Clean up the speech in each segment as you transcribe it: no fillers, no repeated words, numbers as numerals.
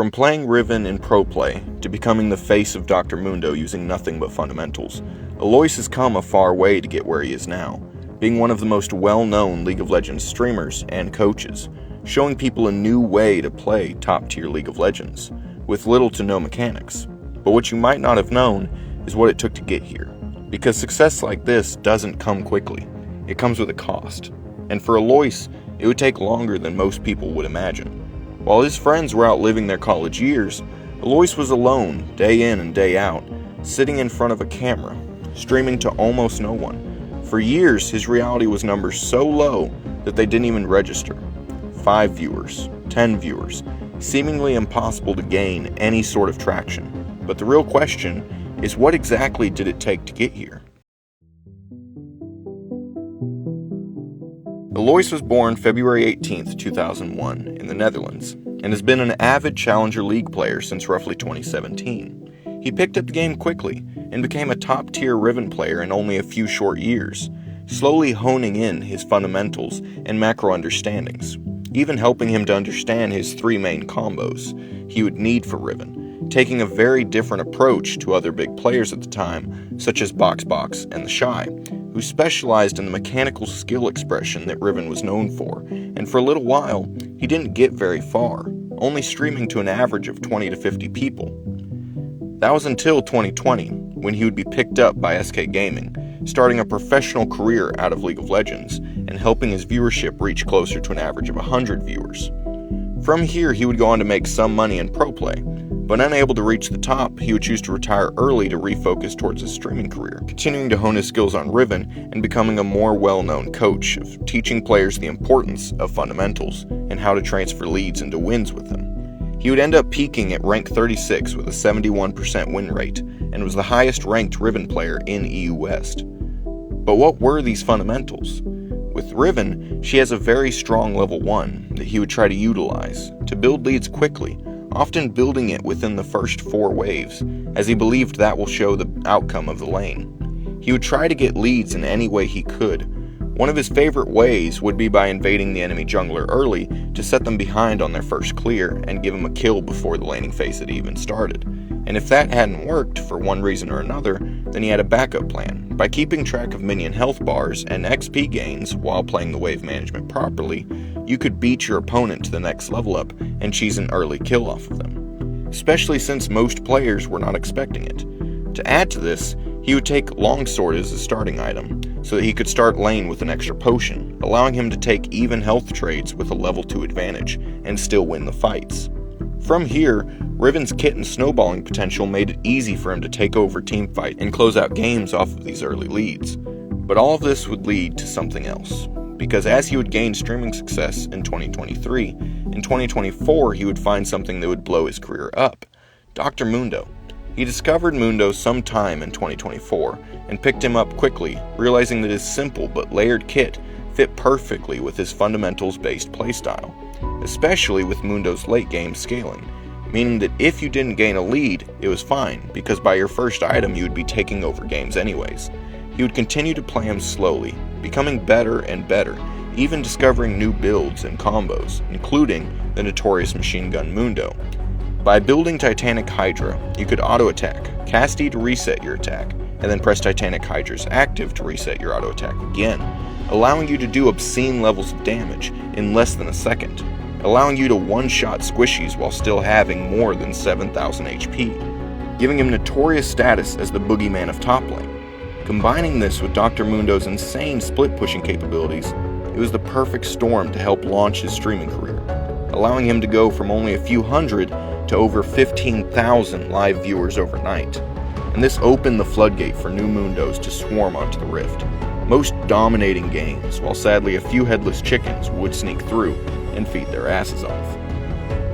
From playing Riven in Pro Play to becoming the face of Dr. Mundo using nothing but fundamentals, Alois has come a far way to get where he is now, being one of the most well-known League of Legends streamers and coaches, showing people a new way to play top-tier League of Legends, with little to no mechanics. But what you might not have known is what it took to get here, because success like this doesn't come quickly. It comes with a cost, and for Alois, it would take longer than most people would imagine. While his friends were outliving their college years, Alois was alone, day in and day out, sitting in front of a camera, streaming to almost no one. For years, his reality was numbers so low that they didn't even register. 5 viewers, 10 viewers, seemingly impossible to gain any sort of traction. But the real question is, what exactly did it take to get here? Alois was born February 18, 2001, in the Netherlands, and has been an avid Challenger League player since roughly 2017. He picked up the game quickly and became a top-tier Riven player in only a few short years, slowly honing in his fundamentals and macro understandings, even helping him to understand his 3 main combos he would need for Riven, taking a very different approach to other big players at the time, such as BoxBox and the Shy, who specialized in the mechanical skill expression that Riven was known for, and for a little while, he didn't get very far, only streaming to an average of 20 to 50 people. That was until 2020, when he would be picked up by SK Gaming, starting a professional career out of League of Legends, and helping his viewership reach closer to an average of 100 viewers. From here, he would go on to make some money in Pro Play, but unable to reach the top, he would choose to retire early to refocus towards his streaming career, continuing to hone his skills on Riven and becoming a more well-known coach of teaching players the importance of fundamentals and how to transfer leads into wins with them. He would end up peaking at rank 36 with a 71% win rate and was the highest ranked Riven player in EU West. But what were these fundamentals? With Riven, she has a very strong level 1 that he would try to utilize to build leads quickly, often building it within the first 4 waves, as he believed that will show the outcome of the lane. He would try to get leads in any way he could. One of his favorite ways would be by invading the enemy jungler early to set them behind on their first clear and give him a kill before the laning phase had even started. And if that hadn't worked for one reason or another, then he had a backup plan. By keeping track of minion health bars and XP gains while playing the wave management properly, you could beat your opponent to the next level up and cheese an early kill off of them, especially since most players were not expecting it. To add to this, he would take Longsword as a starting item, so that he could start lane with an extra potion, allowing him to take even health trades with a level 2 advantage, and still win the fights. From here, Riven's kit and snowballing potential made it easy for him to take over teamfight and close out games off of these early leads. But all of this would lead to something else, because as he would gain streaming success in 2023, in 2024 he would find something that would blow his career up: Dr. Mundo. He discovered Mundo sometime in 2024 and picked him up quickly, realizing that his simple but layered kit fit perfectly with his fundamentals-based playstyle, especially with Mundo's late-game scaling, meaning that if you didn't gain a lead, it was fine, because by your first item you would be taking over games anyways. He would continue to play him slowly, becoming better and better, even discovering new builds and combos, including the notorious machine gun Mundo. By building Titanic Hydra, you could auto-attack, cast E to reset your attack, and then press Titanic Hydra's active to reset your auto-attack again, allowing you to do obscene levels of damage in less than a second, allowing you to one-shot squishies while still having more than 7,000 HP, giving him notorious status as the boogeyman of top lane. Combining this with Dr. Mundo's insane split-pushing capabilities, it was the perfect storm to help launch his streaming career, allowing him to go from only a few hundred to over 15,000 live viewers overnight. And this opened the floodgate for new Mundos to swarm onto the Rift, most dominating games, while sadly a few headless chickens would sneak through and feed their asses off.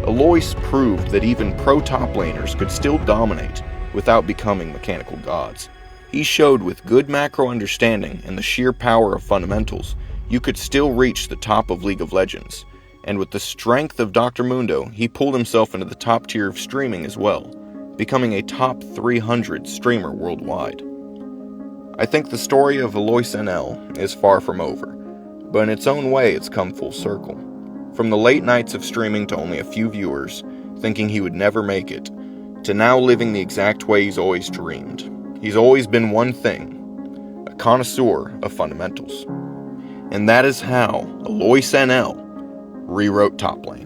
Alois proved that even pro top laners could still dominate without becoming mechanical gods. He showed with good macro understanding and the sheer power of fundamentals, you could still reach the top of League of Legends. And with the strength of Dr. Mundo, he pulled himself into the top tier of streaming as well, becoming a top 300 streamer worldwide. I think the story of AloisNL is far from over, but in its own way it's come full circle. From the late nights of streaming to only a few viewers, thinking he would never make it, to now living the exact way he's always dreamed. He's always been one thing, a connoisseur of fundamentals. And that is how AloisNL rewrote top lane.